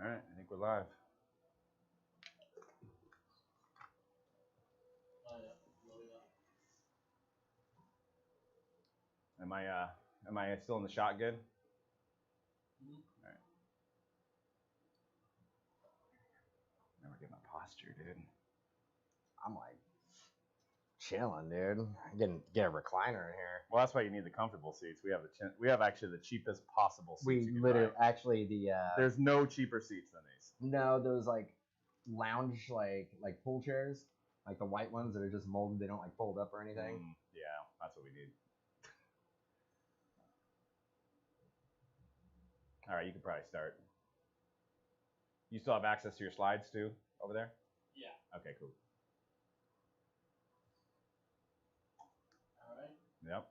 All right, I think we're live. Am I still in the shot good? All right. Never get my posture, dude. I'm like chilling, dude. Get a recliner in here. Well, that's why you need the comfortable seats. We have actually the cheapest possible seats. We literally actually the there's no cheaper seats than these. No, those like lounge like pool chairs, like the white ones that are just molded. They don't like fold up or anything. Yeah, that's what we need. All right, you can probably start. You still have access to your slides too over there? Yeah. Okay, cool. All right. Yep.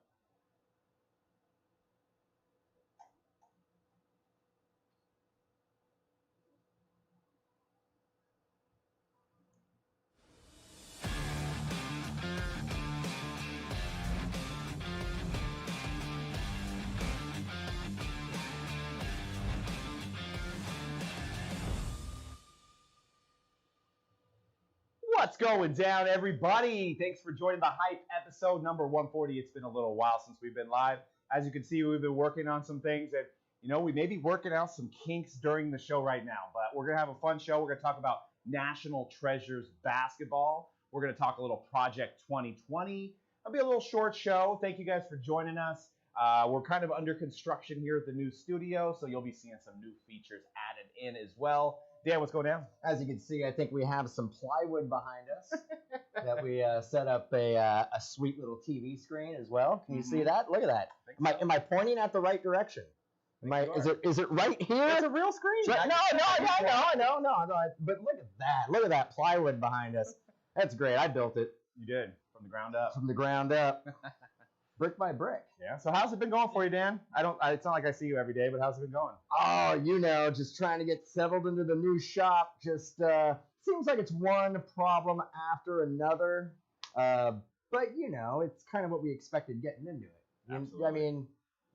What's going down, everybody? Thanks for joining the Hype episode number 140. It's been a little while since we've been live. As you can see, we've been working on some things that, we may be working out some kinks during the show right now, but we're going to have a fun show. We're going to talk about National Treasures basketball. We're going to talk a little Project 2020. It'll be a little short show. Thank you guys for joining us. We're kind of under construction here at the new studio, so you'll be seeing some new features added in as well. Dan, what's going down? As you can see, I think we have some plywood behind us that we set up a sweet little TV screen as well. Can you see that? Look at that. Am I pointing at the right direction? Is it right here? It's a real screen. No. But look at that. Look at that plywood behind us. That's great. I built it. You did, from the ground up. From the ground up. Brick by brick. Yeah. So how's it been going for you, Dan? It's not like I see you every day, but how's it been going? Oh, just trying to get settled into the new shop. Just seems like it's one problem after another. But it's kind of what we expected getting into it. Absolutely. I mean,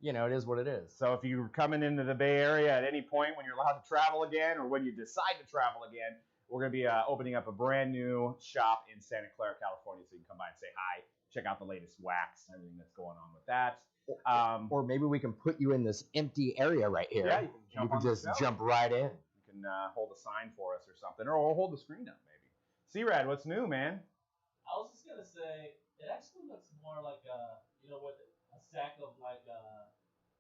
it is what it is. So if you're coming into the Bay Area at any point when you're allowed to travel again, or when you decide to travel again, we're going to be opening up a brand new shop in Santa Clara, California, so you can come by and say hi. Check out the latest wax and everything that's going on with that. Or maybe we can put you in this empty area right here. Yeah, you can just jump right in. You can hold a sign for us or something, or hold the screen up maybe. C-Rad, what's new, man? I was just gonna say it actually looks more like with a sack of like.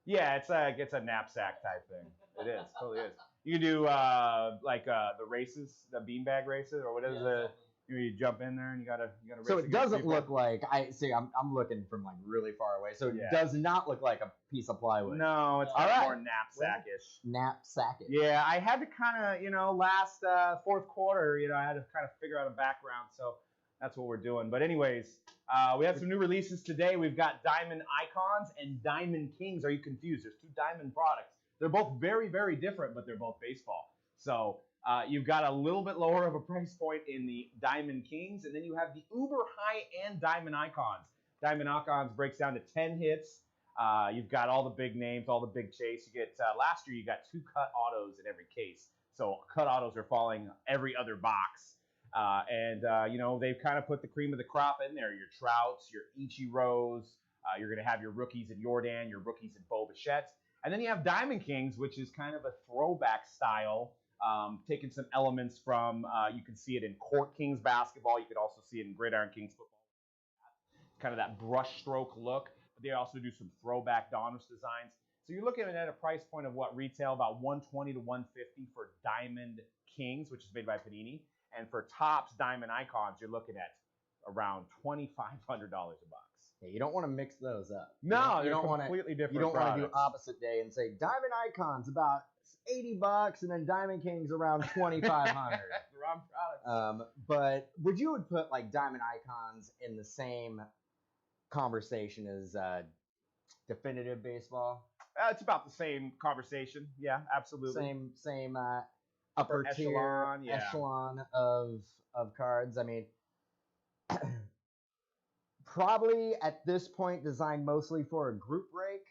Yeah, it's a knapsack type thing. It is, totally is. You can do the races, the beanbag races, or whatever. Exactly. You jump in there and you gotta race. So it doesn't look like I'm looking from like really far away. So it does not look like a piece of plywood. No, it's more knapsack-ish. Knapsack-ish. Yeah, I had to kind of last fourth quarter, I had to kind of figure out a background, so that's what we're doing. But anyways, we have some new releases today. We've got Diamond Icons and Diamond Kings. Are you confused? There's two Diamond products. They're both very, very different, but they're both baseball. So you've got a little bit lower of a price point in the Diamond Kings, and then you have the uber high-end Diamond Icons. Diamond Icons breaks down to 10 hits. You've got all the big names, all the big chase. You get last year you got 2 cut autos in every case, so cut autos are falling every other box. They've kind of put the cream of the crop in there. Your Trouts, your Ichiros. You're going to have your rookies in Jordan, your rookies in Bo Bichette. And then you have Diamond Kings, which is kind of a throwback style. Taking some elements from, you can see it in Court Kings basketball. You could also see it in Gridiron Kings football. Kind of that brush stroke look. But they also do some throwback Donruss designs. So you're looking at a price point of what retail about $120 to $150 for Diamond Kings, which is made by Panini. And for Topps Diamond Icons, you're looking at around $2,500 a box. Yeah, you don't want to mix those up. No, you don't want completely different. You don't want to do opposite day and say Diamond Icons about $80 and then Diamond Kings around $2,500. Wrong products. But would you put like Diamond Icons in the same conversation as definitive baseball? It's about the same conversation. Yeah, absolutely. Same upper tier echelon of cards. I mean, probably at this point designed mostly for a group break,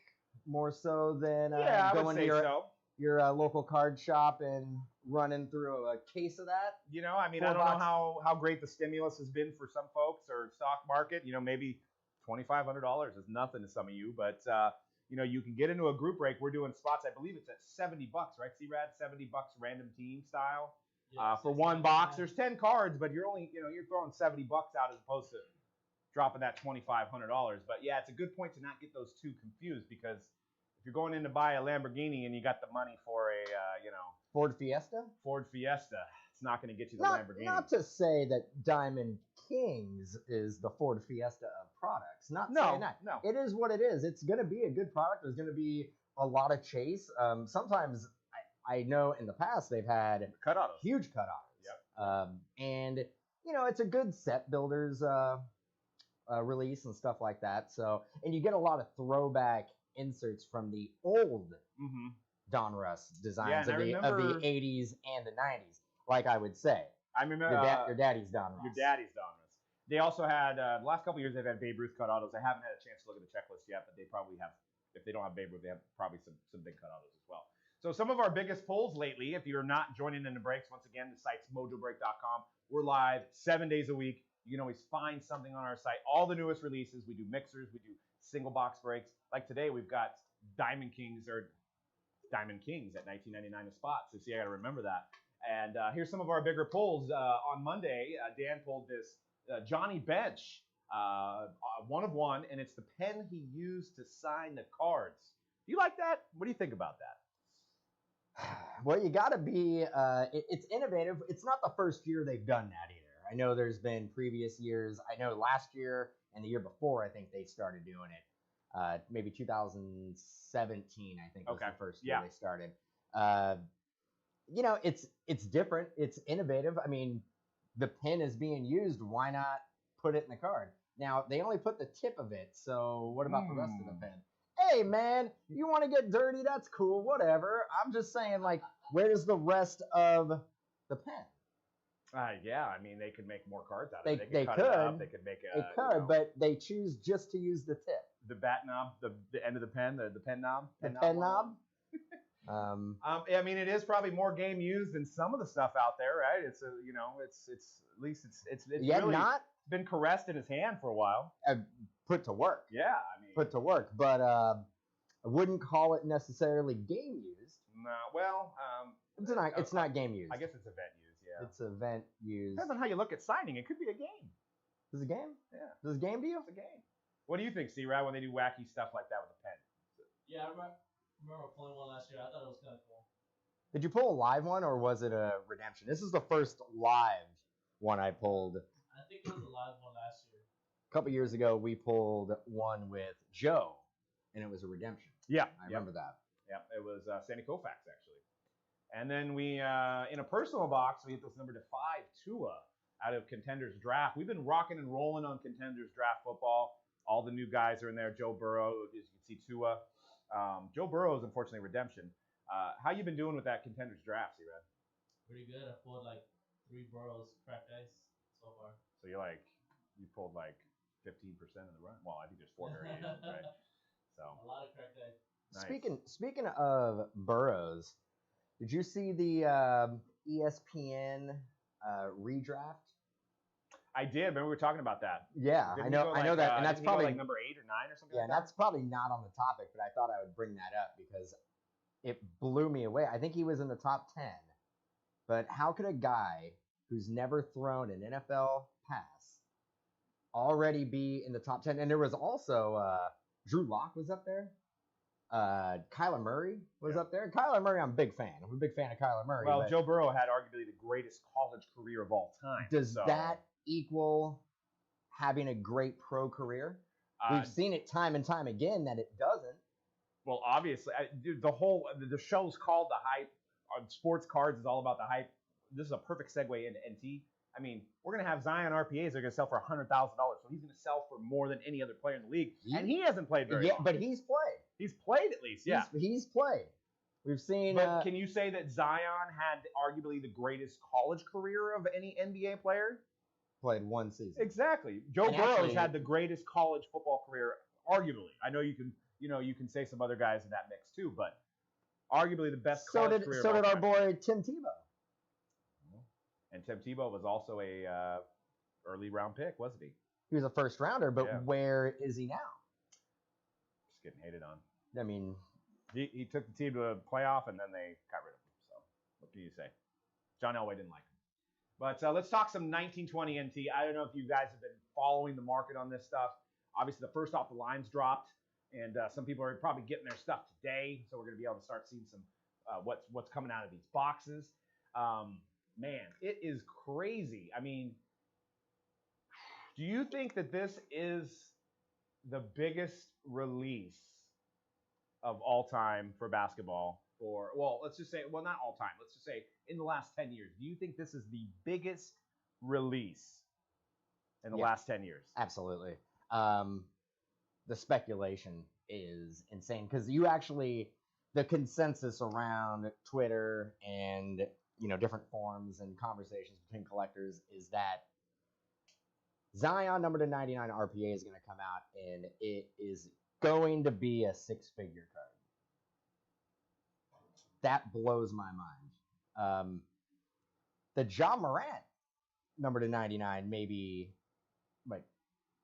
more so than I would say so. your local card shop and running through a case of that. You know, I mean, I $4. don't know how great the stimulus has been for some folks or stock market. You know, maybe $2,500 is nothing to some of you, but you know, you can get into a group break. We're doing spots. I believe it's at $70, right? C-Rad, $70 random team style. For one box, there's 10 cards, but you're only, you know, you're throwing $70 out as opposed to dropping that $2,500. But yeah, it's a good point to not get those two confused, because if you're going in to buy a Lamborghini and you got the money for a, you know, Ford Fiesta, it's not going to get you the not, Lamborghini. Not to say that Diamond Kings is the Ford Fiesta of products. Not saying that. No. It is what it is. It's going to be a good product. There's going to be a lot of chase. Sometimes I know in the past they've had cut autos. Huge cut autos. Yep. And you know, it's a good set builders release and stuff like that. So, and you get a lot of throwback inserts from the old Donruss designs of the 80s and the 90s. Like I would say, I remember your daddy's Donruss. Your daddy's Donruss. They also had the last couple of years they've had Babe Ruth cut autos. I haven't had a chance to look at the checklist yet, but they probably have. If they don't have Babe Ruth, they have probably some big cut autos as well. So some of our biggest pulls lately, if you're not joining in the breaks, once again, the site's mojobreak.com. We're live 7 days a week. You can always find something on our site. All the newest releases. We do mixers. We do single box breaks. Like today, we've got Diamond Kings at $19.99 a spot. So see, I got to remember that. And here's some of our bigger pulls. On Monday, Dan pulled this Johnny Bench, 1 of 1, and it's the pen he used to sign the cards. Do you like that? What do you think about that? Well, you got to be, it's innovative. It's not the first year they've done that either. I know there's been previous years. I know last year and the year before, I think they started doing it. Maybe 2017, I think was the first year they started. You know, it's different. It's innovative. I mean, the pen is being used. Why not put it in the card? Now, they only put the tip of it. So what about the rest of the pen? Hey, man, you want to get dirty? That's cool. Whatever. I'm just saying, like, where's the rest of the pen? Yeah, I mean, they could make more cards out of it. They could. It up. They could make a. They could, you know, but they choose just to use the tip. The bat knob, the end of the pen, the pen knob. The pen knob. I mean, it is probably more game used than some of the stuff out there, right? It's you know, it's at least it's really not been caressed in his hand for a while. Put to work. Yeah, I mean, put to work, but I wouldn't call it necessarily game used. No, well, it's not game used. I guess it's event used. Yeah, it's event used. Depends on how you look at signing. It could be a game. Is it a game? Yeah. Is it a game to you? It's a game. What do you think, C-Rad, when they do wacky stuff like that with a pen? Yeah, I remember playing one last year. I thought it was kind of cool. Did you pull a live one, or was it a redemption? This is the first live one I pulled. I think it was a live one last year. A couple years ago, we pulled one with Joe, and it was a redemption. Yeah. I remember that. Yeah, it was Sandy Koufax, actually. And then we, in a personal box, we hit this number to 5 Tua out of Contenders Draft. We've been rocking and rolling on Contenders Draft football. All the new guys are in there. Joe Burrow, as you can see, Tua. Joe Burrow is unfortunately redemption. How you been doing with that Contenders Draft, C-Rad? Pretty good. I pulled like 3 Burrows cracked ice so far. So you pulled like 15% of the run. Well, I think there's 4 variations, right? So a lot of cracked ice. Nice. Speaking of Burrows, did you see the ESPN redraft? I did. Remember we were talking about that. Yeah, I know that, and that's probably like number 8 or 9 or something. Yeah, like and that's probably not on the topic, but I thought I would bring that up because it blew me away. I think he was in the top 10. But how could a guy who's never thrown an NFL pass already be in the top 10? And there was also Drew Lock was up there. Kyler Murray was up there. Kyler Murray, I'm a big fan. I'm a big fan of Kyler Murray. Well, Joe Burrow had arguably the greatest college career of all time. Does that equal having a great pro career? We've seen it time and time again that it doesn't. Well, obviously, dude, the show's called The Hype. Sports Cards is all about the hype. This is a perfect segue into NT. I mean, we're going to have Zion RPAs that are going to sell for $100,000. So he's going to sell for more than any other player in the league. And he hasn't played very long. But he's played. He's played at least, yeah. He's played. We've seen. But can you say that Zion had arguably the greatest college career of any NBA player? Played 1 season. Exactly. Joe Burrow's had the greatest college football career, arguably. I know you can say some other guys in that mix too, but Arguably the best So college did career so of all did our time. boy Tim Tebow. And Tim Tebow was also a early round pick, wasn't he? He was a first rounder, but Yeah. where is he now? Just getting hated on. I mean, He took the team to a playoff, and then they got rid of him. So what can you say? John Elway didn't like him. But let's talk some 1920 NT. I don't know if you guys have been following the market on this stuff. Obviously, the first off the lines dropped, and some people are probably getting their stuff today. So we're going to be able to start seeing some what's coming out of these boxes. Man, it is crazy. I mean, do you think that this is the biggest release of all time for basketball? Or, well, let's just say, well, not all time. Let's just say in the last 10 years. Do you think this is the biggest release in the last 10 years? Absolutely. The speculation is insane because you actually, the consensus around Twitter and different forums and conversations between collectors is that Zion number to 99 RPA is going to come out and it is going to be a 6-figure card. That blows my mind. The Ja Morant number to 99 maybe like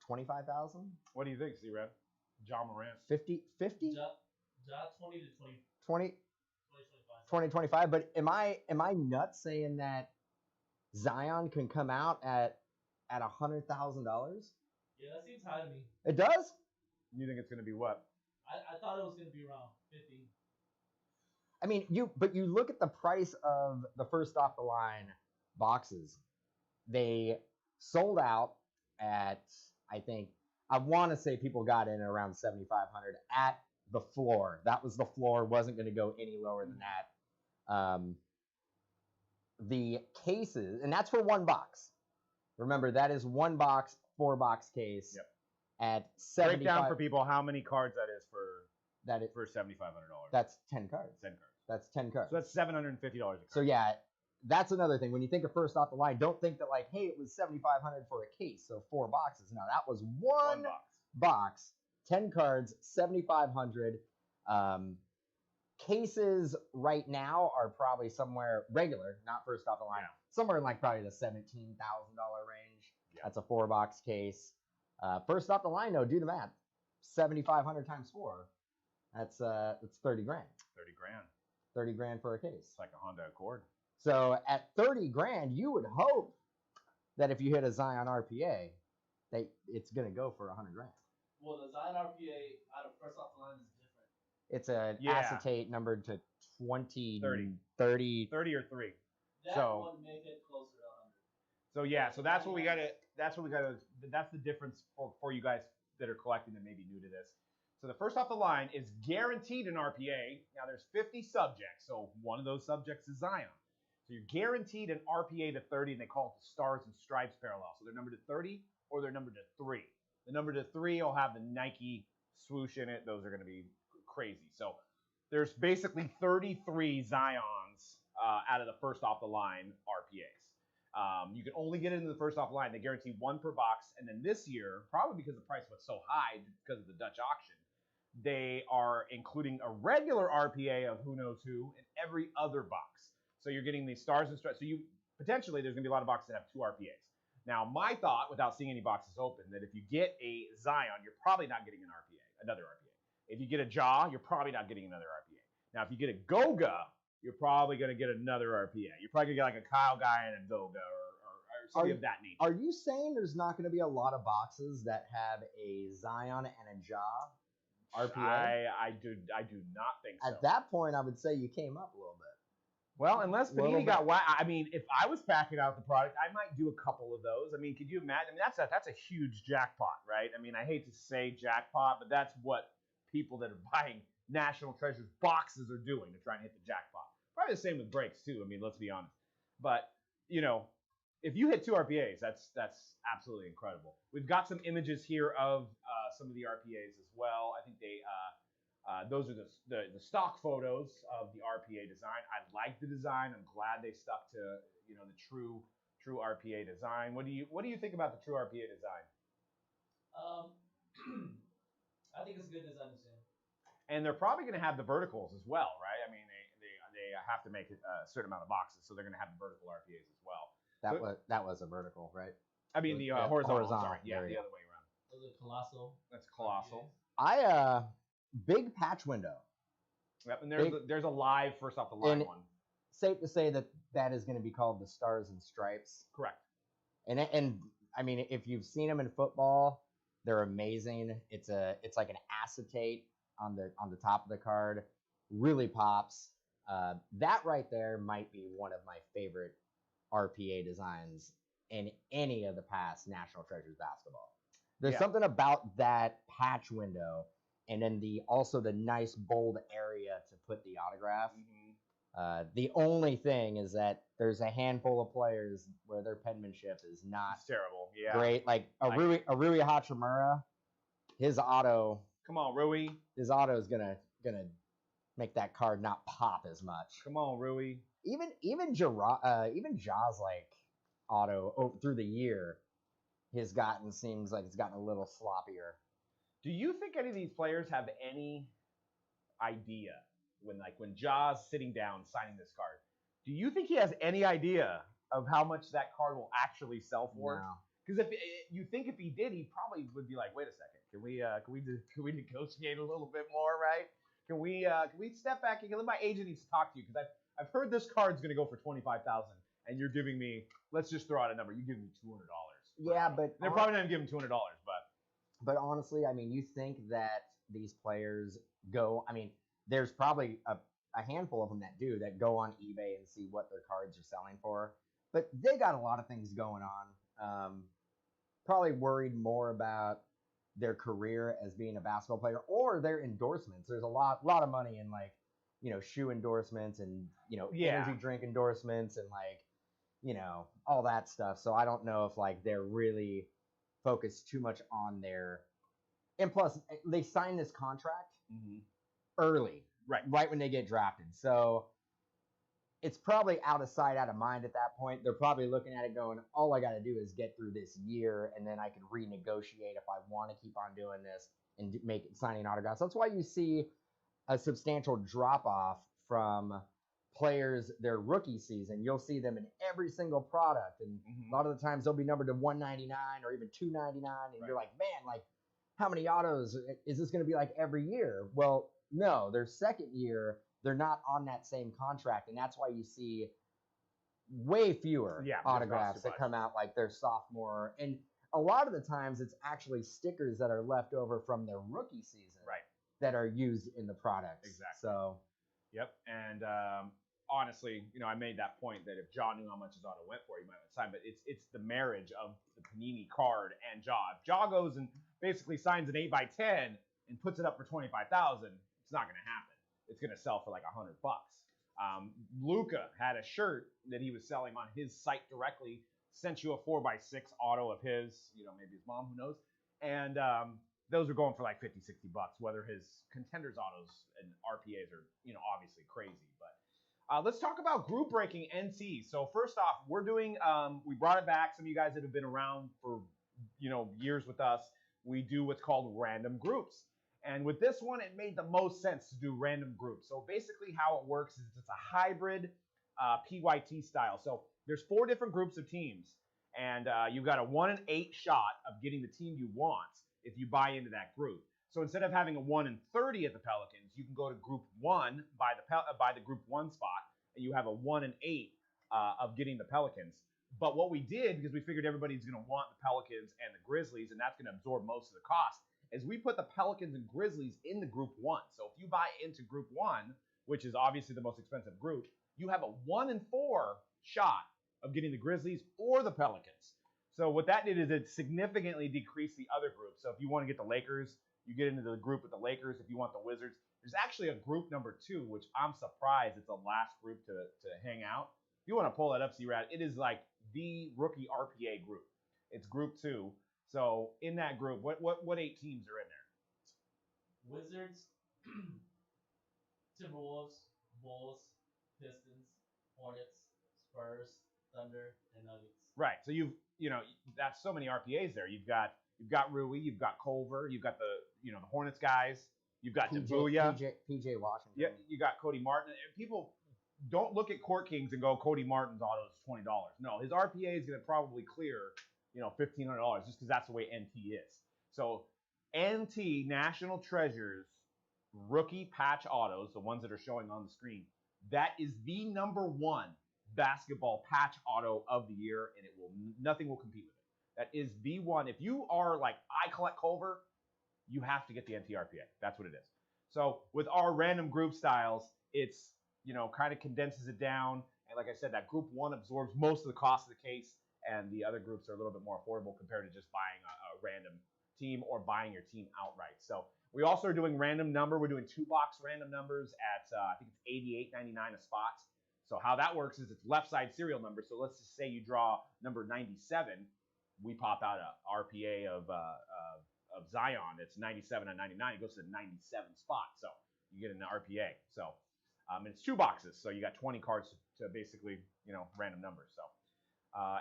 25,000. What do you think, C-Red? Ja Morant. 50? Ja 20 to 20, 25. 25. But am I nuts saying that Zion can come out at $100,000? Yeah, that seems high to me. It does? You think it's going to be what? I thought it was going to be around 50. I mean, you look at the price of the first off the line boxes. They sold out at, I want to say people got in at around 7,500 at the floor. That was the floor. Wasn't going to go any lower than that. The cases, and that's for one box. Remember, that is one box, 4-box case. Yep. At Break down for people how many cards that is for $7,500. That's 10 cards. 10 cards. That's 10 cards. So that's $750 a card. So yeah, that's another thing. When you think of first off the line, don't think that like, hey, it was 7,500 for a case, so 4 boxes. No, that was one box, 10 cards, 7,500. Cases right now are probably somewhere regular, not first off the line, somewhere in like probably the $17,000 range. Yeah. That's a 4-box case. First off the line, though, do the math. 7,500 times 4. That's 30 grand. 30 grand. 30 grand for a case. It's like a Honda Accord. So at 30 grand, you would hope that if you hit a Zion RPA, that it's going to go for 100 grand. Well, the Zion RPA out of first off the line is different. It's an acetate numbered to 20, 30. 30. 30 or 3. That So- one may hit closer to 100. So yeah, so that's what we got to. That's the difference for you guys that are collecting that may be new to this. So the first off the line is guaranteed an RPA. Now there's 50 subjects, so one of those subjects is Zion. So you're guaranteed an RPA to 30, and they call it the Stars and Stripes parallel. So they're numbered to 30 or they're numbered to 3. The number to 3 will have the Nike swoosh in it. Those are going to be crazy. So there's basically 33 Zions out of the first off the line RPAs. You can only get into the first off the line. They guarantee 1 per box. And then this year, probably because the price was so high because of the Dutch auction, they are including a regular RPA of who knows who in every other box. So you're getting these Stars and Stripes. So you potentially there's going to be a lot of boxes that have 2 RPAs. Now, my thought, without seeing any boxes open, that if you get a Zion, you're probably not getting another RPA. If you get a Ja, you're probably not getting another RPA. Now, if you get a Goga, you're probably going to get another RPA. You're probably going to get like a Kyle guy and a Goga or something of that nature. Are you saying there's not going to be a lot of boxes that have a Zion and a Ja RPA? I do not think so. At that point, I would say you came up a little bit. Well, unless Panini got whacked. I mean, if I was packing out the product, I might do a couple of those. I mean, could you imagine? I mean, that's a huge jackpot, right? I mean, I hate to say jackpot, but that's what people that are buying National Treasures boxes are doing to try and hit the jackpot. Probably the same with breaks too. I mean, let's be honest. But if you hit 2 RPAs, that's absolutely incredible. We've got some images here of some of the RPAs as well. I think those are the stock photos of the RPA design. I like the design. I'm glad they stuck to the true RPA design. What do you think about the true RPA design? I think it's a good design too. And they're probably going to have the verticals as well, right? I mean, they have to make a certain amount of boxes, so they're going to have the vertical RPAs as well. That was a vertical, right? I mean the Yeah, horizontal. horizontal. Sorry, yeah, There you the go. other way around. Those are colossal. That's colossal. Big patch window. Yep, and there's a live first off the line And- one. Safe to say that is going to be called the Stars and Stripes. Correct. And I mean, if you've seen them in football, they're amazing. It's like an acetate on the top of the card. Really pops. That right there might be one of my favorite RPA designs in any of the past National Treasures basketball. There's something about that patch window, and then also the nice bold area to put the autograph. The only thing is that there's a handful of players where their penmanship is not It's terrible. Yeah. great. Like Arui Hachimura, his auto Come on, Rui. is gonna make that card not pop as much. Come on, Rui. Even Jaws like auto through the year seems like it's gotten a little sloppier. Do you think any of these players have any idea when Jaws sitting down signing this card? Do you think he has any idea of how much that card will actually sell for? No. Because if he did, he probably would be like, wait a second, can we negotiate a little bit more, right? Can we step back? My agent needs to talk to you because I've heard this card's going to go for $25,000, and you're giving me, let's just throw out a number, you give me $200. Yeah, but they're probably not going to give him $200, But honestly, I mean, you think that these players go. I mean, there's probably a handful of them that go on eBay and see what their cards are selling for. But they got a lot of things going on. Probably worried more about their career as being a basketball player or their endorsements. There's a lot of money in shoe endorsements and energy drink endorsements and all that stuff. So I don't know if they're really focused too much on their. And plus, they signed this contract early, right when they get drafted. So it's probably out of sight, out of mind at that point. They're probably looking at it going, all I got to do is get through this year, and then I can renegotiate if I want to keep on doing this and make it signing autographs. That's why you see a substantial drop-off from players their rookie season. You'll see them in every single product, and a lot of the times they'll be numbered to 199 or even 299, and you're like, man, how many autos is this going to be every year? Well, no, their second year, they're not on that same contract, and that's why you see way fewer autographs that come out their sophomore. And a lot of the times, it's actually stickers that are left over from their rookie season that are used in the product. Exactly. So, yep. And honestly, I made that point that if Ja knew how much his auto went for, he might have signed. But it's the marriage of the Panini card and Ja. If Ja goes and basically signs an 8x10 and puts it up for $25,000, it's not going to happen. It's going to sell for $100. Luca had a shirt that he was selling on his site directly, sent you a 4x6 auto of his, maybe his mom, who knows. And those are going for $50, $60, whether his contenders autos and RPAs are, obviously crazy. But let's talk about group breaking NC. So first off, we're doing, we brought it back. Some of you guys that have been around for, years with us, we do what's called random groups. And with this one, it made the most sense to do random groups. So basically how it works is it's a hybrid PYT style. So there's 4 different groups of teams. And you've got a 1 in 8 shot of getting the team you want if you buy into that group. So instead of having a 1 in 30 at the Pelicans, you can go to group 1, buy the group 1 spot, and you have a 1 in 8 of getting the Pelicans. But what we did, because we figured everybody's going to want the Pelicans and the Grizzlies, and that's going to absorb most of the cost, is we put the Pelicans and Grizzlies in the group 1. So if you buy into group 1, which is obviously the most expensive group, you have a 1 in 4 shot of getting the Grizzlies or the Pelicans. So what that did is it significantly decreased the other groups. So if you want to get the Lakers, you get into the group with the Lakers. If you want the Wizards, there's actually a group number 2, which I'm surprised it's the last group to hang out. If you want to pull that up, C-Rad, it is the rookie RPA group. It's group 2. So in that group, what 8 teams are in there? Wizards, Timberwolves, Bulls, Pistons, Hornets, Spurs, Thunder, and Nuggets. Right. So that's so many RPAs there. You've got Rui, you've got Culver, you've got the Hornets guys, you've got Dabuya, PJ Washington. Yeah, you got Cody Martin, and people don't look at Court Kings and go Cody Martin's auto is $20. No, his RPA is going to probably clear, $1,500 just because that's the way NT is. So NT National Treasures rookie patch autos, the ones that are showing on the screen, that is the #1 basketball patch auto of the year, and nothing will compete with it. That is the one. If you are like, I collect Culver, you have to get the NTRPA. That's what it is. So with our random group styles, it's, kind of condenses it down. And like I said, that group 1 absorbs most of the cost of the case, and the other groups are a little bit more affordable compared to just buying a random team or buying your team outright. So we also are doing random number. We're doing 2-box random numbers at, I think it's $88.99 a spot. So how that works is it's left side serial number. So let's just say you draw number 97. We pop out a RPA of Zion. It's 97 and 99. It goes to the 97 spot. So you get an RPA. So and it's 2 boxes. So you got 20 cards to basically, random numbers. So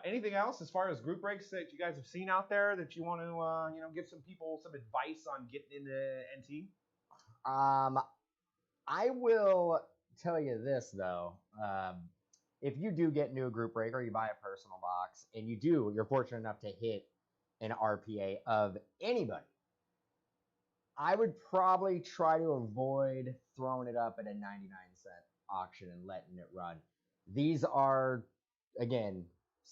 anything else as far as group breaks that you guys have seen out there that you want to, give some people some advice on getting into NT? I will tell you this though. If you do get into a group break or you buy a personal box and you're fortunate enough to hit an RPA of anybody, I would probably try to avoid throwing it up at a 99-cent auction and letting it run. These are, again,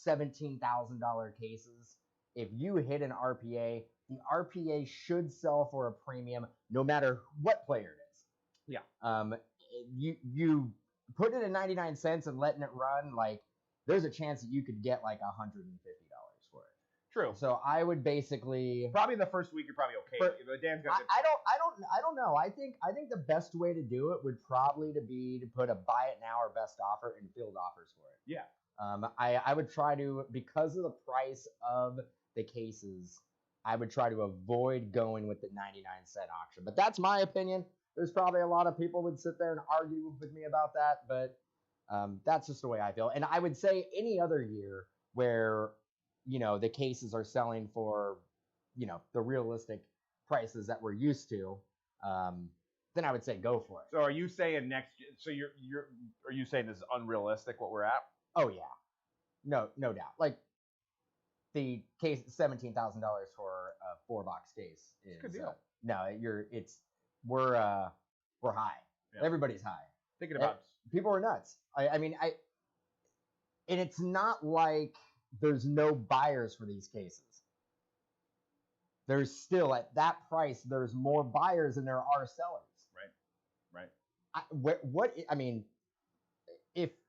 $17,000 cases. If you hit an RPA, the RPA should sell for a premium no matter what player it is. Yeah. You put it at 99 cents and letting it run, like, there's a chance that you could get like $150 for it. True. So I would basically probably the first week you're probably okay. But Dan's got I don't know. I think the best way to do it would probably be to put a buy it now or best offer and field offers for it. Yeah. I would try to, because of the price of the cases, I would try to avoid going with the 99-cent auction. But that's my opinion. There's probably a lot of people would sit there and argue with me about that, but that's just the way I feel. And I would say any other year where, the cases are selling for, the realistic prices that we're used to, then I would say go for it. So are you saying are you saying this is unrealistic what we're at? Oh yeah. No doubt. Like the case, $17,000 for a 4-box case is good deal. We're high. Yeah. Everybody's high. Thinking about people are nuts. And it's not like there's no buyers for these cases. There's still, at that price, there's more buyers than there are sellers. Right.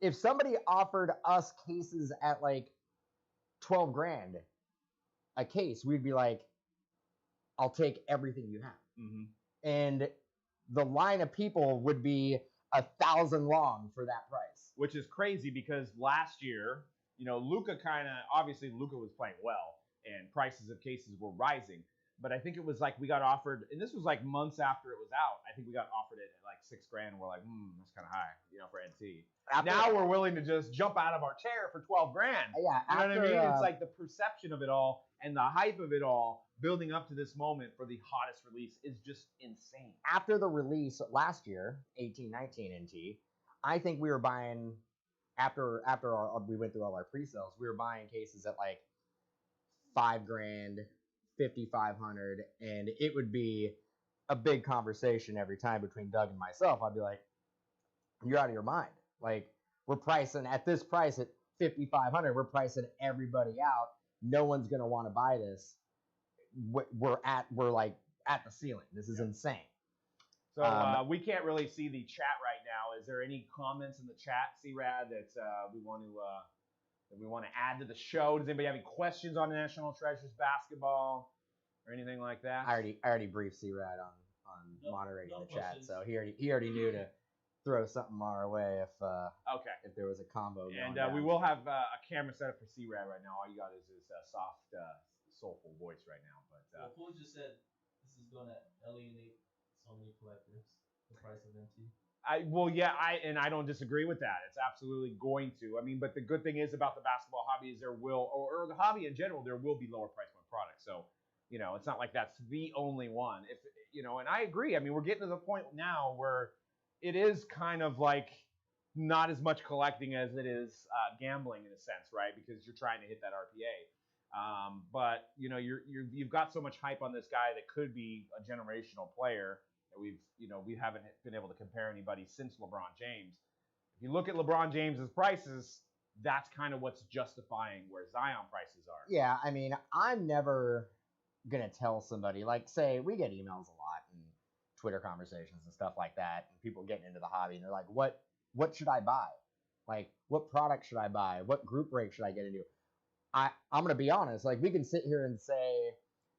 If somebody offered us cases at like 12 grand a case, we'd be like, I'll take everything you have. Mm-hmm. And the line of people would be 1,000 long for that price. Which is crazy because last year, Luka Luka was playing well and prices of cases were rising. But I think it was like we got offered, and this was like months after it was out. I think we got offered it at like $6 grand. And we're like, that's kind of high, for NT. Now we're willing to just jump out of our chair for 12 grand. Yeah, you know what I mean? It's like the perception of it all and the hype of it all building up to this moment for the hottest release is just insane. After the release last year, 18-19 NT, I think we were buying after we went through all our pre-sales, we were buying cases at like $5 grand. 5,500, and it would be a big conversation every time between Doug and myself. I'd be like, you're out of your mind. Like, we're pricing at this price at 5,500. We're pricing everybody out. No one's going to want to buy this. We're like at the ceiling. This is insane. So we can't really see the chat right now. Is there any comments in the chat, C-Rad, that we want to add to the show? Does anybody have any questions on National Treasures basketball or anything like that? I already briefed C-Rad on moderating the chat, so he already knew to throw something our way if there was a combo going and down. We will have a camera set up for C-Rad right now. All you got is his soft, soulful voice right now. But Paul just said this is going to alienate so many collectors. The price of NT. I don't disagree with that. It's absolutely going to. But the good thing is about the basketball hobby is there will, or the hobby in general, there will be lower price point products. So, it's not like that's the only one. And I agree. We're getting to the point now where it is kind of like not as much collecting as it is gambling in a sense, right? Because you're trying to hit that RPA. But you've got so much hype on this guy that could be a generational player that we haven't been able to compare anybody since LeBron James. If you look at LeBron James's prices, that's kind of what's justifying where Zion prices are. Yeah, I mean, I'm never gonna tell somebody, like, say we get emails a lot and Twitter conversations and stuff like that, and people getting into the hobby and they're like, what should I buy? Like, what product should I buy? What group break should I get into? I'm gonna be honest, like, we can sit here and say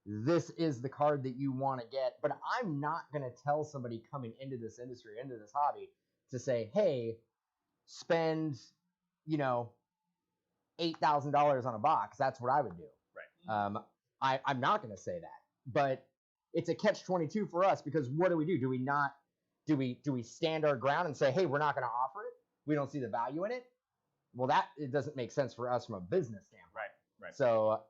this is the card that you want to get, but I'm not gonna tell somebody coming into this industry, into this hobby, to say, hey, spend $8,000 on a box. That's what I would do. Right. I'm not going to say that, but it's a catch-22 for us, because what do we do? Do we stand our ground and say, hey, we're not going to offer it? We don't see the value in it. Well, it doesn't make sense for us from a business standpoint. Right. So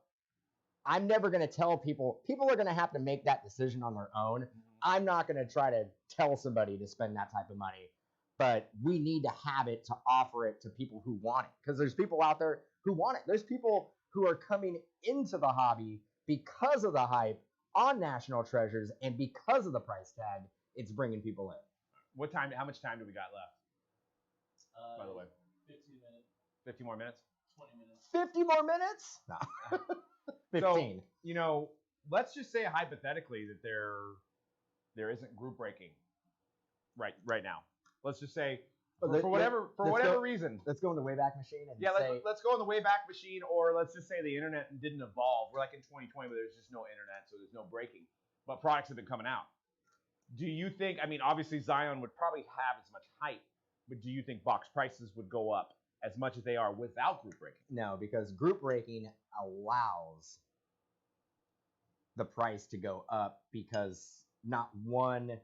I'm never going to tell people are going to have to make that decision on their own. Mm-hmm. I'm not going to try to tell somebody to spend that type of money, but we need to have it to offer it to people who want it, because there's people out there who want it. There's people who are coming into the hobby because of the hype on National Treasures and because of the price tag it's bringing people in. How much time do we got left? By the way, 15 minutes. 50 more minutes? 20 minutes. 50 more minutes? No. 15. So, let's just say hypothetically that there isn't group breaking right now. Let's just say for whatever reason. Let's go in the Wayback Machine and let's go in the Wayback Machine, or let's just say the internet didn't evolve. We're like in 2020, but there's just no internet, so there's no breaking. But products have been coming out. Do you think? I mean, obviously Zion would probably have as much hype, but do you think box prices would go up as much as they are without group breaking? No, because group breaking allows the price to go up, because not one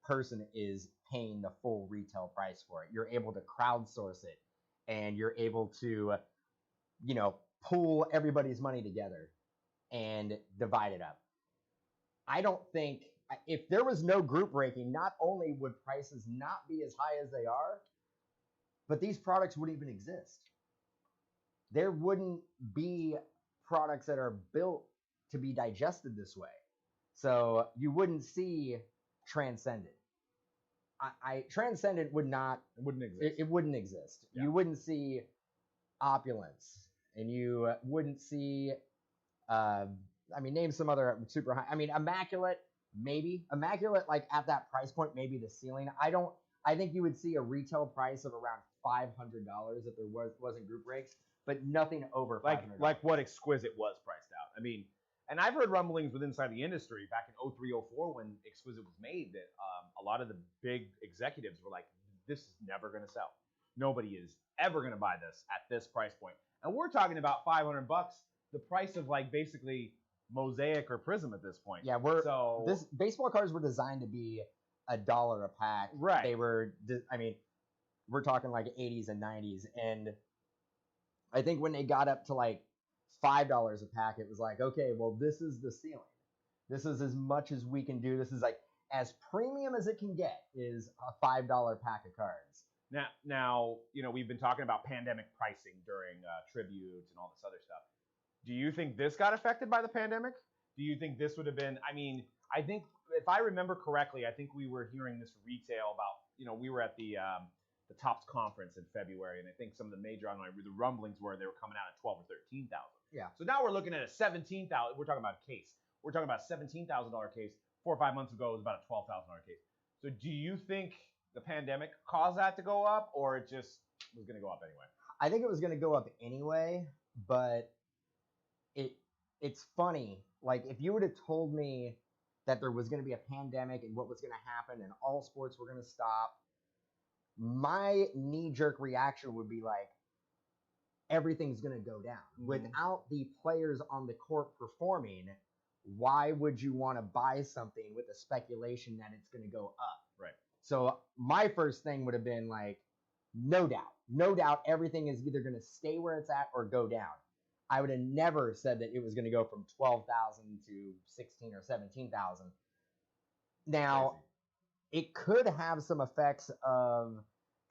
person is paying the full retail price for it. You're able to crowdsource it, and you're able to, pool everybody's money together and divide it up. I don't think, if there was no group breaking, not only would prices not be as high as they are, but these products wouldn't even exist. There wouldn't be products that are built to be digested this way. So you wouldn't see Transcendent. Transcendent wouldn't exist. It wouldn't exist. Yeah. You wouldn't see Opulence, and you wouldn't see, name some other super high. I mean, Immaculate, maybe. Immaculate, like at that price point, maybe the ceiling. I think you would see a retail price of around $500 if there wasn't group breaks, but nothing over $500. Like what Exquisite was priced out. I mean, and I've heard rumblings within inside the industry back in 03, 04 when Exquisite was made that a lot of the big executives were like, this is never going to sell. Nobody is ever going to buy this at this price point. And we're talking about $500, the price of like basically Mosaic or Prism at this point. Yeah, this baseball cards were designed to be $1 a pack. Right. They were, we're talking like 80s and 90s. And I think when they got up to like $5 a pack, it was like, okay, well, this is the ceiling. This is as much as we can do. This is like as premium as it can get, is a $5 pack of cards. Now, we've been talking about pandemic pricing during tributes and all this other stuff. Do you think this got affected by the pandemic? Do you think this would have been, I think if I remember correctly, I think we were hearing this retail about, we were at the Topps conference in February, and I think some of the major online, the rumblings were they were coming out at 12 or 13,000. Yeah. So now we're looking at a 17,000. We're talking about a case. We're talking about a $17,000 case. 4 or 5 months ago, it was about a $12,000 case. So do you think the pandemic caused that to go up, or it just was going to go up anyway? I think it was going to go up anyway, but it's funny. Like, if you would have told me that there was going to be a pandemic and what was going to happen and all sports were going to stop, my knee-jerk reaction would be like, everything's going to go down. Mm-hmm. Without the players on the court performing, why would you want to buy something with a speculation that it's going to go up? Right. So my first thing would have been like, no doubt, everything is either going to stay where it's at or go down. I would have never said that it was going to go from 12,000 to 16 or 17,000. Now, It could have some effects of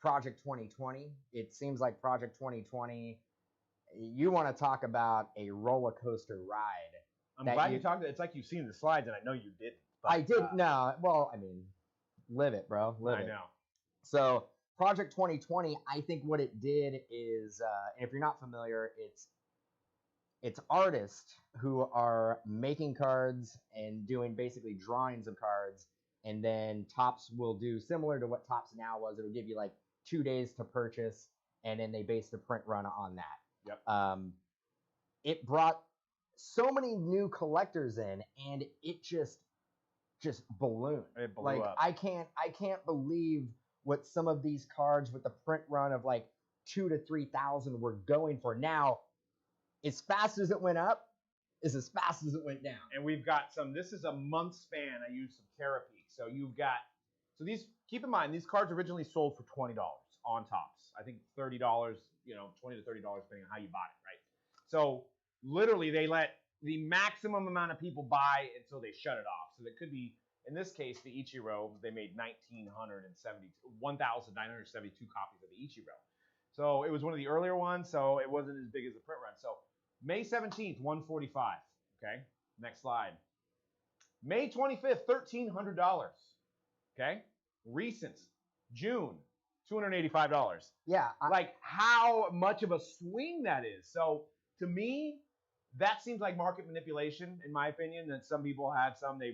Project 2020. It seems like Project 2020. You want to talk about a roller coaster ride? I'm glad you talked. It's like you've seen the slides, and I know you didn't. But, I didn't. No. Well, I mean, live it, bro. Live it. I know. So Project 2020, I think what it did is, and if you're not familiar, it's artists who are making cards and doing basically drawings of cards, and then Topps will do similar to what Topps Now was. It'll give you like 2 days to purchase, and then they base the print run on that. Yep. It brought so many new collectors in, and it just ballooned. It blew like up. I can't believe what some of these cards with the print run of like 2,000 to 3,000 were going for. Now, as fast as it went up, is as fast as it went down. And we've got some. This is a month span. I used some Terapeak. So you've got. So these. Keep in mind, these cards originally sold for $20 on Topps. I think $30. $20 to $30 depending on how you bought it, right? So literally, they let the maximum amount of people buy until they shut it off. So that could be, in this case, the Ichiro. They made 1,972 copies of the Ichiro. So it was one of the earlier ones. So it wasn't as big as the print run. So May 17th, 145. Okay. Next slide. May 25th, $1,300. Okay. Recent, June, $285. Yeah. Like how much of a swing that is. So to me, that seems like market manipulation, in my opinion. That some people had some they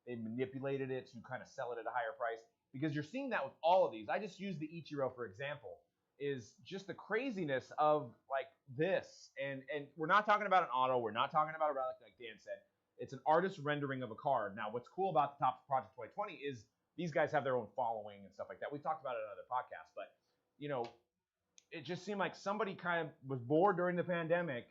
manipulated it to kind of sell it at a higher price, because you're seeing that with all of these. I just used the Ichiro for example. Is just the craziness of like this, and we're not talking about an auto. We're not talking about a relic, like Dan said. It's an artist rendering of a card. Now, what's cool about the Topps Project 2020 is these guys have their own following and stuff like that. We talked about it in other podcasts, but it just seemed like somebody kind of was bored during the pandemic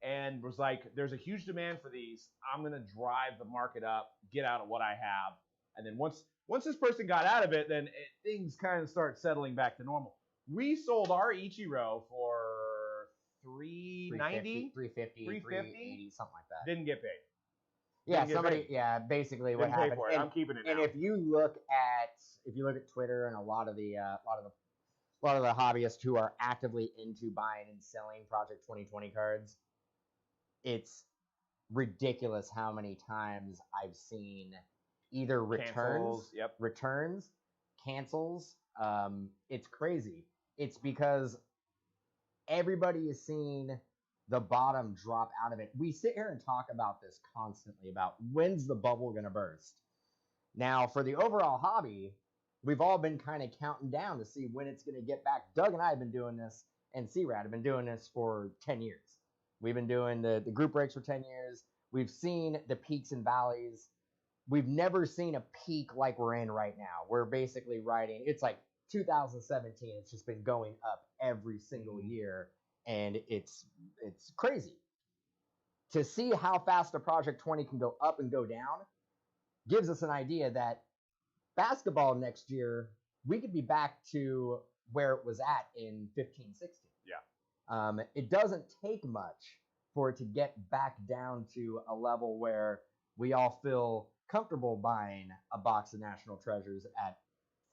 and was like, "There's a huge demand for these. I'm gonna drive the market up, get out of what I have." And then once this person got out of it, then things kind of start settling back to normal. We sold our Ichiro for $390, $350, $380, something like that. Didn't get paid. Yeah, basically what Didn't pay happened. for it. I'm keeping it now. And if you look at Twitter and a lot of the hobbyists who are actively into buying and selling Project 2020 cards, it's ridiculous how many times I've seen either returns, cancels. It's crazy. It's because everybody is seeing the bottom drop out of it. We sit here and talk about this constantly about when's the bubble going to burst. Now, for the overall hobby, we've all been kind of counting down to see when it's going to get back. Doug and I have been doing this, and C-Rad have been doing this for 10 years. We've been doing the group breaks for 10 years. We've seen the peaks and valleys. We've never seen a peak like we're in right now. We're basically riding, it's like 2017, it's just been going up every single year, and it's crazy. To see how fast a Project 20 can go up and go down gives us an idea that basketball next year, we could be back to where it was at in 15, 16. Yeah. It doesn't take much for it to get back down to a level where we all feel comfortable buying a box of National Treasures at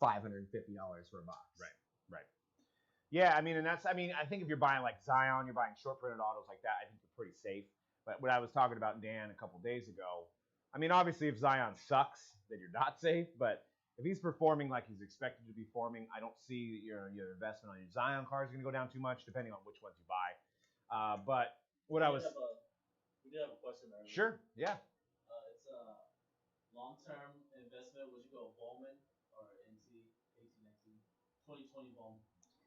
$550 for a box. Right. Yeah, I think if you're buying like Zion, you're buying short printed autos like that, I think you're pretty safe. But what I was talking about Dan a couple days ago, obviously if Zion sucks, then you're not safe. But if he's performing like he's expected to be performing, I don't see your investment on your Zion cards going to go down too much, depending on which ones you buy. But what we did have a question earlier. Sure. Yeah. It's a long-term investment. Would you go Bowman or NT 18, 19, 2020 Bowman?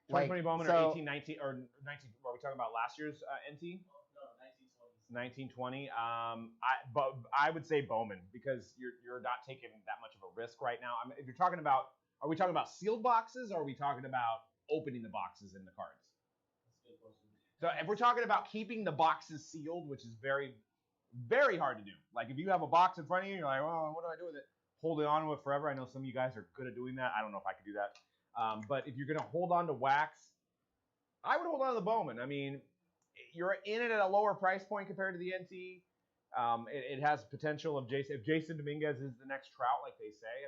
2020 Bowman or 18, 19, or 19? Are we talking about last year's NT? No, 1920. 1920. I would say Bowman, because you're not taking that much of a risk right now. If you're talking about, are we talking about sealed boxes, or are we talking about opening the boxes in the cards? That's a good question. So if we're talking about keeping the boxes sealed, which is very, very hard to do. Like if you have a box in front of you, you're like, oh, what do I do with it? Holding on to it forever. I know some of you guys are good at doing that. I don't know if I could do that. But if you're going to hold on to wax, I would hold on to the Bowman. You're in it at a lower price point compared to the NT. It has potential of Jason. If Jason Dominguez is the next Trout, like they say,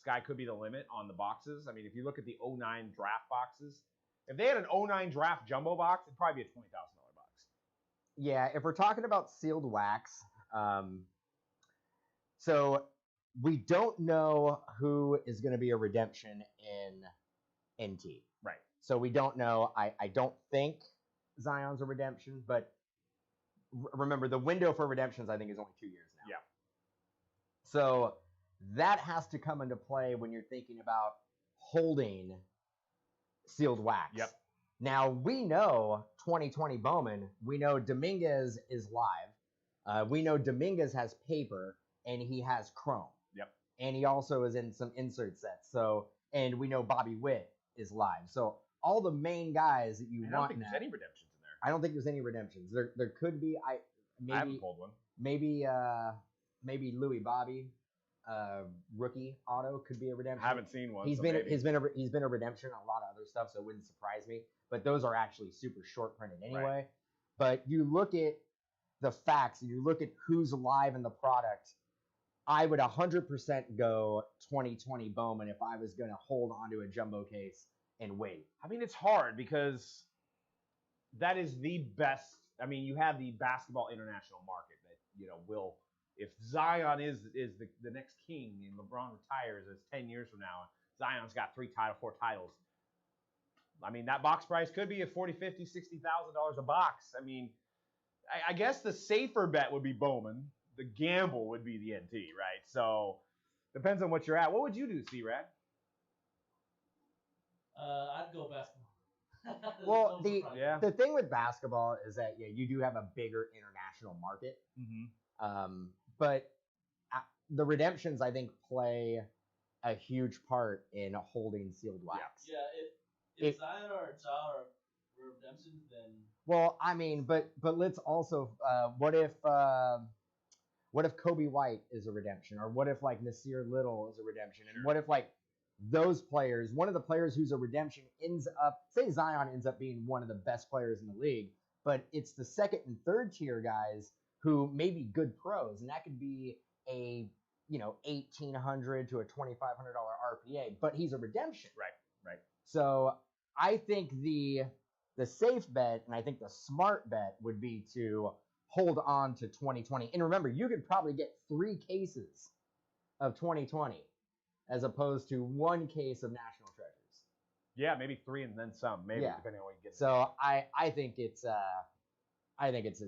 sky could be the limit on the boxes. I mean, if you look at the 09 draft boxes, if they had an 09 draft jumbo box, it'd probably be a $20,000 box. Yeah, if we're talking about sealed wax, so we don't know who is going to be a redemption in NT. Right. So we don't know. I don't think Zion's a redemption, but remember the window for redemptions I think is only 2 years now. Yeah. So that has to come into play when you're thinking about holding sealed wax. Yep. Now we know 2020 Bowman. We know Dominguez is live. We know Dominguez has paper and he has chrome. Yep. And he also is in some insert sets. So, and we know Bobby Witt is live. So all the main guys that you want. I don't think there's any redemptions in there. I don't think there's any redemptions. There could be. I haven't pulled one. Maybe Louis Bobby, rookie auto could be a redemption. I haven't seen one. He's been a redemption on a lot of other stuff, so it wouldn't surprise me. But those are actually super short printed anyway. Right. But you look at the facts and you look at who's live in the product. I would 100% go 2020 Bowman if I was going to hold onto a jumbo case and wait. I mean, it's hard because that is the best. I mean, you have the basketball international market that, will, if Zion is the next king and LeBron retires as 10 years from now, Zion's got 4 titles. I mean, that box price could be a $40,000, $50,000, $60,000 a box. I mean, I guess the safer bet would be Bowman. The gamble would be the NT, right? So depends on what you're at. What would you do, C-Rad? I'd go basketball. Well, Yeah. the thing with basketball is that you do have a bigger international market. Mm-hmm. But the redemptions, I think, play a huge part in holding sealed wax. Yeah, if Zion or Ja are redemptions, then. Well, I mean, but let's also what if Kobe White is a redemption, or what if like Nasir Little is a redemption, and what if like those players, one of the players who's a redemption ends up, say Zion ends up being one of the best players in the league, but it's the second and third tier guys who may be good pros, and that could be a $1,800 to a $2,500 RPA, but he's a redemption. Right. So I think the safe bet, and I think the smart bet would be to hold on to 2020. And remember, you could probably get 3 cases of 2020 as opposed to 1 case of National Treasures. Yeah, maybe 3 and then some, maybe depending on what you get. So I think it's a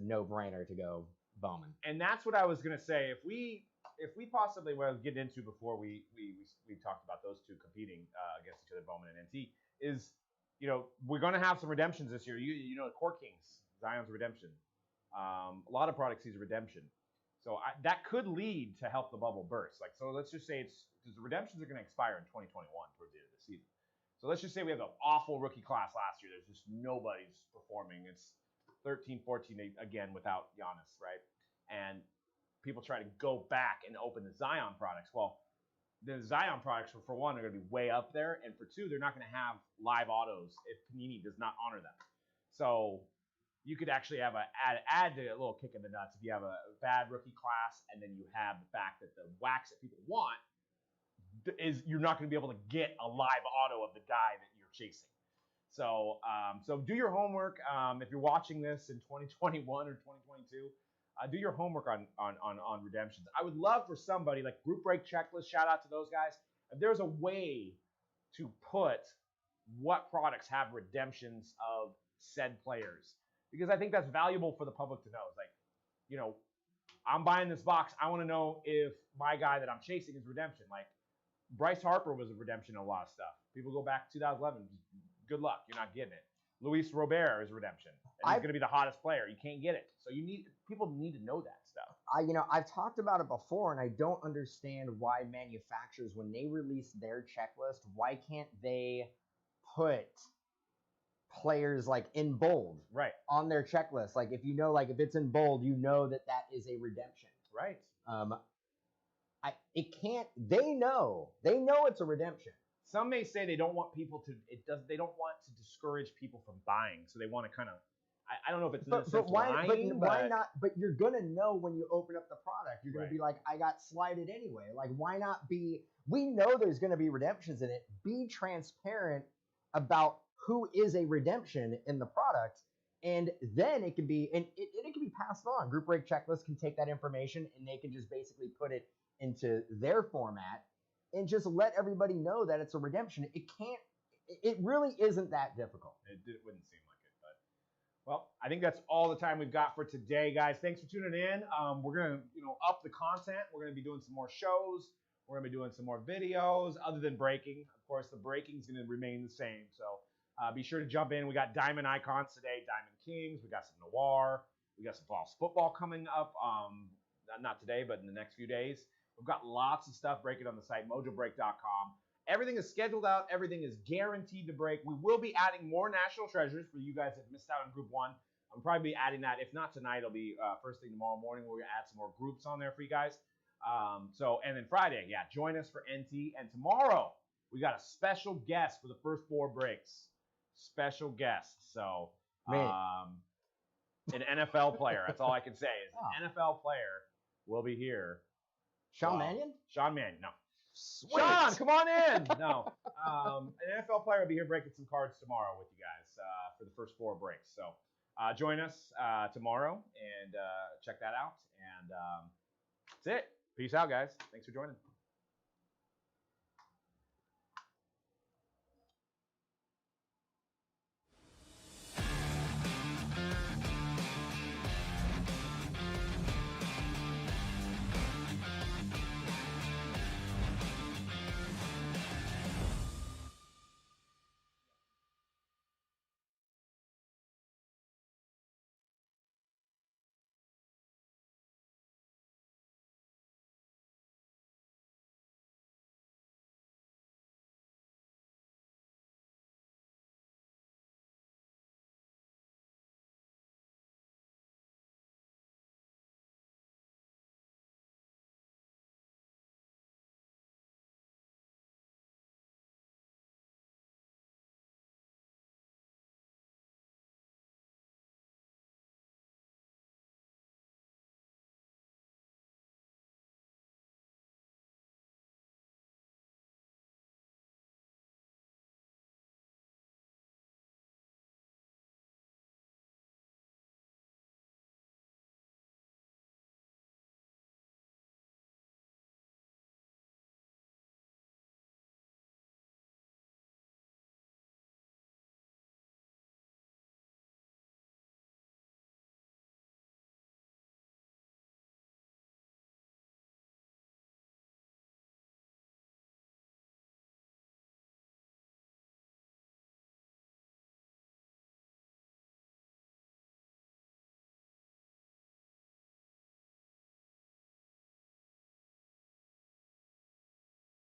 no-brainer to go Bowman. And that's what I was gonna say. If we possibly get into before we talked about those two competing against each other, Bowman and NT, is we're gonna have some redemptions this year. Court Kings, Zion's a redemption. A lot of products he's a redemption. So that could lead to help the bubble burst. So let's just say because the redemptions are going to expire in 2021 towards the end of the season. So let's just say we have an awful rookie class last year. There's just nobody's performing. It's 13, 14 again without Giannis, right? And people try to go back and open the Zion products. Well, the Zion products, for one, are going to be way up there. And for 2, they're not going to have live autos if Panini does not honor them. So you could actually have add a little kick in the nuts if you have a bad rookie class, and then you have the fact that the wax that people want is you're not going to be able to get a live auto of the guy that you're chasing. So do your homework. If you're watching this in 2021 or 2022, do your homework on redemptions. I would love for somebody like Group Break Checklist. Shout out to those guys. If there's a way to put what products have redemptions of said players. Because I think that's valuable for the public to know. It's like, I'm buying this box. I want to know if my guy that I'm chasing is redemption. Like, Bryce Harper was a redemption in a lot of stuff. People go back to 2011. Good luck. You're not getting it. Luis Robert is redemption. And he's going to be the hottest player. You can't get it. So people need to know that stuff. I've talked about it before, and I don't understand why manufacturers, when they release their checklist, why can't they put players like in bold on their checklist? Like if if it's in bold, that is a redemption. Right. They know it's a redemption. Some may say they don't want people to they don't want to discourage people from buying, so they want to kind of I don't know if it's but why? lying, Why not? But you're gonna know when you open up the product. You're gonna Right. be like, I got slighted anyway. Like, why not be? We know there's gonna be redemptions in it. Be transparent about who is a redemption in the product, and then it can be and it can be passed on. Group break checklist can take that information and they can just basically put it into their format and just let everybody know that it's a redemption. It can't. It really isn't that difficult. It wouldn't seem like it, but well, I think that's all the time we've got for today, guys. Thanks for tuning in. We're gonna, up the content. We're gonna be doing some more shows. We're gonna be doing some more videos. Other than breaking, of course, the breaking is gonna remain the same. So be sure to jump in. We got Diamond Icons today, Diamond Kings. We got some Noir. We got some false football coming up. Not today, but in the next few days. We've got lots of stuff breaking on the site, mojobreak.com. Everything is scheduled out. Everything is guaranteed to break. We will be adding more National Treasures for you guys that missed out on Group 1. I'll probably be adding that. If not tonight, it'll be first thing tomorrow morning. We're going to add some more groups on there for you guys. And then Friday, yeah, join us for NT. And tomorrow, we got a special guest for the first 4 breaks. Special guest. So, an NFL player. That's all I can say is an NFL player will be here. Sean Mannion? Sean Mannion, no. Sweet. Sean, come on in. No. An NFL player will be here breaking some cards tomorrow with you guys for the first 4 breaks. So join us tomorrow and check that out. And that's it. Peace out, guys. Thanks for joining.